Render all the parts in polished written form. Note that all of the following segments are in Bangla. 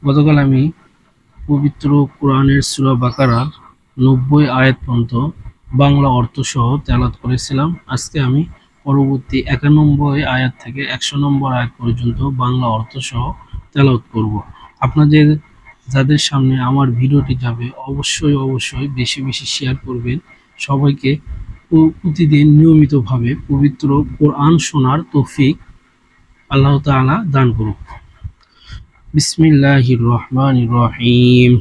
গতকাল আমি পবিত্র কোরআনের সূরা বাকারার ৯০ আয়াত পর্যন্ত বাংলা অর্থ সহ তেলাওয়াত করেছিলাম। আজকে আমি পরবর্তী ৯১ আয়াত থেকে ১০০ নম্বর আয়াত পর্যন্ত বাংলা অর্থ সহ তেলাওয়াত করব। আপনাদের যাদের সামনে আমার ভিডিওটি যাবে অবশ্যই বেশি বেশি শেয়ার করবেন। সবাইকে প্রতিদিন নিয়মিতভাবে পবিত্র কোরআন শোনার তৌফিক আল্লাহ তাআলা দান করুক। বিসমিল্লাহির রহমানির রহিম।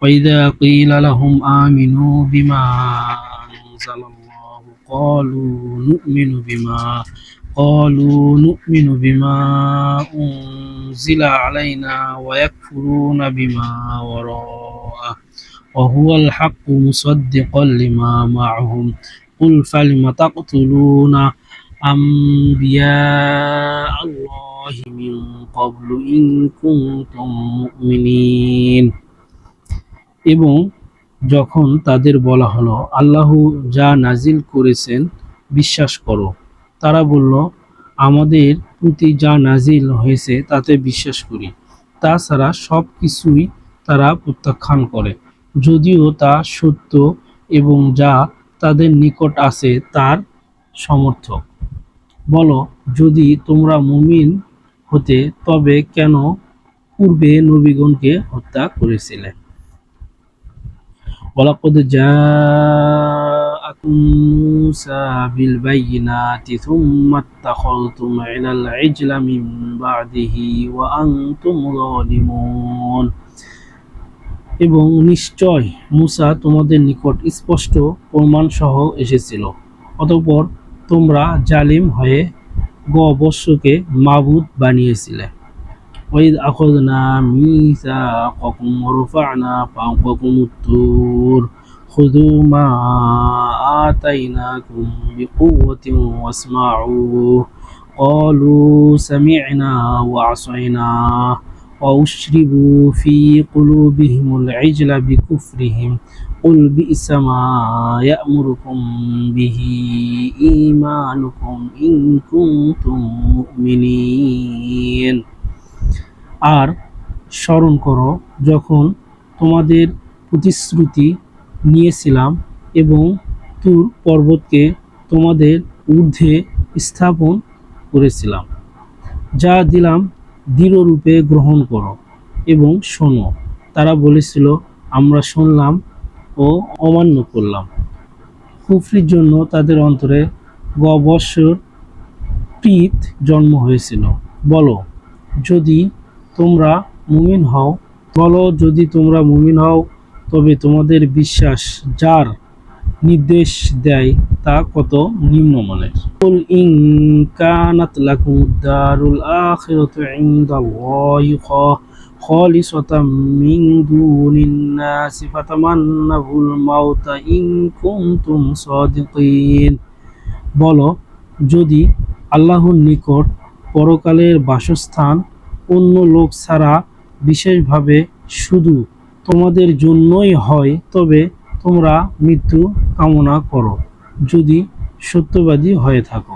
وإذا قيل لهم آمنوا بما أنزل الله قالوا نؤمن بما أنزل علينا ويكفرون بما وراءه وهو الحق مصدقا لما معهم قل فلم تقتلون أنبياء الله من قبل إن كنتم مؤمنين। এবং যখন তাদের বলা হলো আল্লাহ যা নাজিল করেছেন বিশ্বাস করো, তারা বলল আমাদের প্রতি যা নাজিল হয়েছে তাতে বিশ্বাস করি, তাছাড়া সব কিছুই তারা প্রত্যাখ্যান করে, যদিও তা সত্য এবং যা তাদের নিকট আছে তার সমর্থক। বলো, যদি তোমরা মুমিন হতে তবে কেন পূর্বে নবীগণকে হত্যা করেছিলে? ওয়ালাকাদ জাআকুম মূসা বিল বাইয়িনাতি সুম্মা ইত্তাখাযতুম ইলাল ইজলা মিন বা'দিহি ওয়া আনতুম যালিমুন। এবং নিশ্চয় মূসা তোমাদের নিকট স্পষ্ট প্রমাণ সহ এসেছিল, অতঃপর তোমরা জালিম হয়ে গবস্যকে মাবুদ বানিয়েছিলে। وإذ أخذنا ميثاقكم ورفعنا فوقكم الطور خذوا ما آتيناكم بقوة واسمعوا قالوا سمعنا وعصينا وأشربوا في قلوبهم العجل بكفرهم قل بئس ما يأمركم به إيمانكم إن كنتم مؤمنين। আর স্মরণ করো যখন তোমাদের প্রতিশ্রুতি নিয়েছিলাম এবং তুর পর্বতকে তোমাদের ঊর্ধ্বে স্থাপন করেছিলাম, যা দিলাম দৃঢ়রূপে গ্রহণ করো এবং শোনো। তারা বলেছিল আমরা শুনলাম ও অমান্য করলাম। কুফরির জন্য তাদের অন্তরে গবস্যর প্রীত জন্ম হয়েছিল। বলো, যদি তোমরা মুমিন হও তবে তোমাদের বিশ্বাস যার নির্দেশ দেয় তা কত নিম্নমানের। কুল ইন কানাত লাকুমুদ দারুল আখিরাতু ইনদাল্লাহি খালিসাতাম মিন দুনিন নাসি ফাতামান্নাউল মাউতা ইন কুনতুম সাদিকিন। বলো, যদি আল্লাহর নিকট পরকালের বাসস্থান অন্য লোক ছাড়া বিশেষভাবে শুধু তোমাদের জন্যই হয় তবে তোমরা মৃত্যু কামনা করো যদি সত্যবাদী হয়ে থাকো।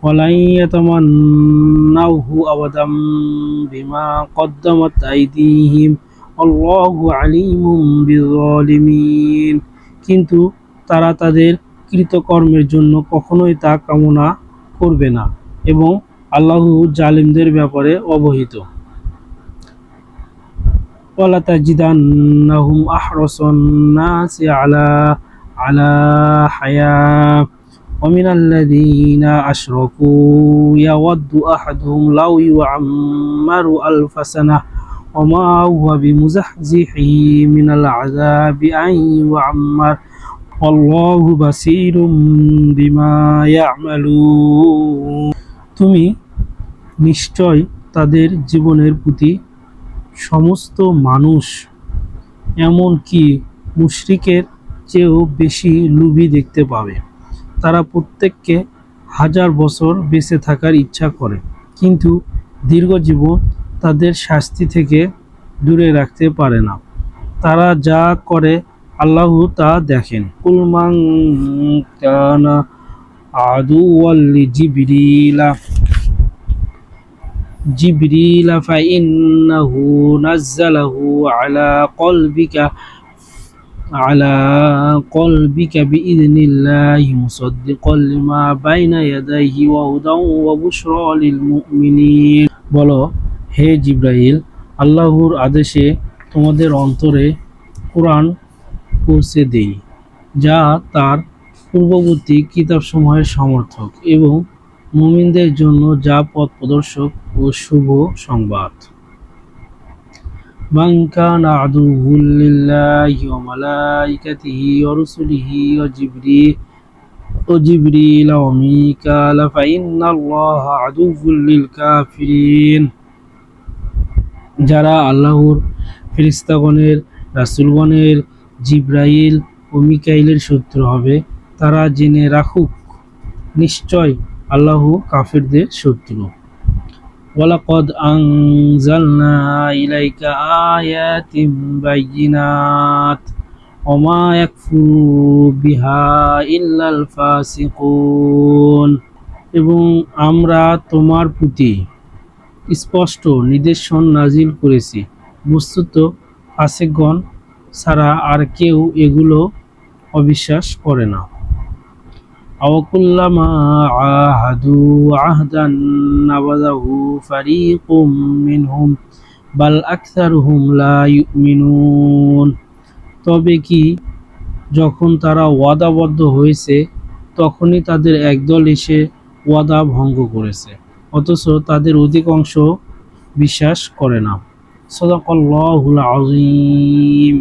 ওয়ালাই ইয়াতামান্নাহু আবাদাম বিমা কদ্দামাত আইদিহিম আল্লাহু আলিমুম বিযালিমিন। কিন্তু তারা তাদের কৃতকর্মের জন্য কখনোই তা কামনা করবে না এবং আল্লাহ জালিমদের ব্যাপারে অবহিত। ওয়ালা তাজিদান্নাহুম আহরাসান নাসি আলা হায়া ওয়া মিনাল্লাযীনা আশরাকু ইয়াওয়াদ্দু আহাদুহুম লাউ ইউআম্মারু আলফা সানাহ ওয়া মা হুয়া বিমুযাহজিহি মিনাল আযাবি আন ইউআম্মার ওয়াল্লাহু বাসীরুম বিমা ইয়া'মালুন। তুমি নিশ্চয় তাদের জীবনের প্রতি সমস্ত মানুষ এমনকি মুশরিকের চেয়েও বেশি লোভী দেখতে পাবে। তারা প্রত্যেককে 1000 বছর বেঁচে থাকার ইচ্ছা করে, কিন্তু দীর্ঘ জীবন তাদের শাস্তি থেকে দূরে রাখতে পারে না। তারা যা করে আল্লাহ তা দেখেন। কুল মান কানা আদুওয়াল লিজিবরিলা جبريل فإنه نزله على قلبك بإذن الله مصدقا لما بين يديه وهدى وبشرى للمؤمنين বলো হে জিব্রাইল আল্লাহর আদেশে তোমাদের অন্তরে কোরআন পৌঁছে দেই যা তার পূর্ববর্তী কিতাবসমূহের সমর্থক এবং মুমিনদের জন্য যা পথ প্রদর্শক ও শুভ সংবাদ من كان عدوا لله وملائكته ورسله وجبريل وميكال فإن الله عدو للكافرين যারা আল্লাহর ফেরেশতাগণের রাসূলগণের জিবরাইল ও মিকাইলের শত্রু হবে তারা জেনে রাখুক নিশ্চয় আল্লাহ কাফিরদের শত্রু ওয়ালাকাদ আনজালনা ইলাইকা আয়াতিন বাইয়িনাত ওমা ইয়াকফুরু বিহা ইল্লাল ফাসিকুন এবং আমরা তোমার প্রতি স্পষ্ট নিদর্শন নাজিল করেছি বস্তুত ফাসিকগণ ছাড়া আর কেউ এগুলো অবিশ্বাস করে না আওয়াকুল্লামা আহাদু আহদান নাবাযাহু ফারীকুম মিনহুম বাল আকসারুহুম লা ইউমিনুন তবে কি যখন তারা ওয়াদাবদ্ধ হয়েছে তখনই তাদের একদল এসে ওয়াদা ভঙ্গ করেছে অথচ তাদের অধিকাংশ বিশ্বাস করে না সাদাকাল্লাহুল আযীম।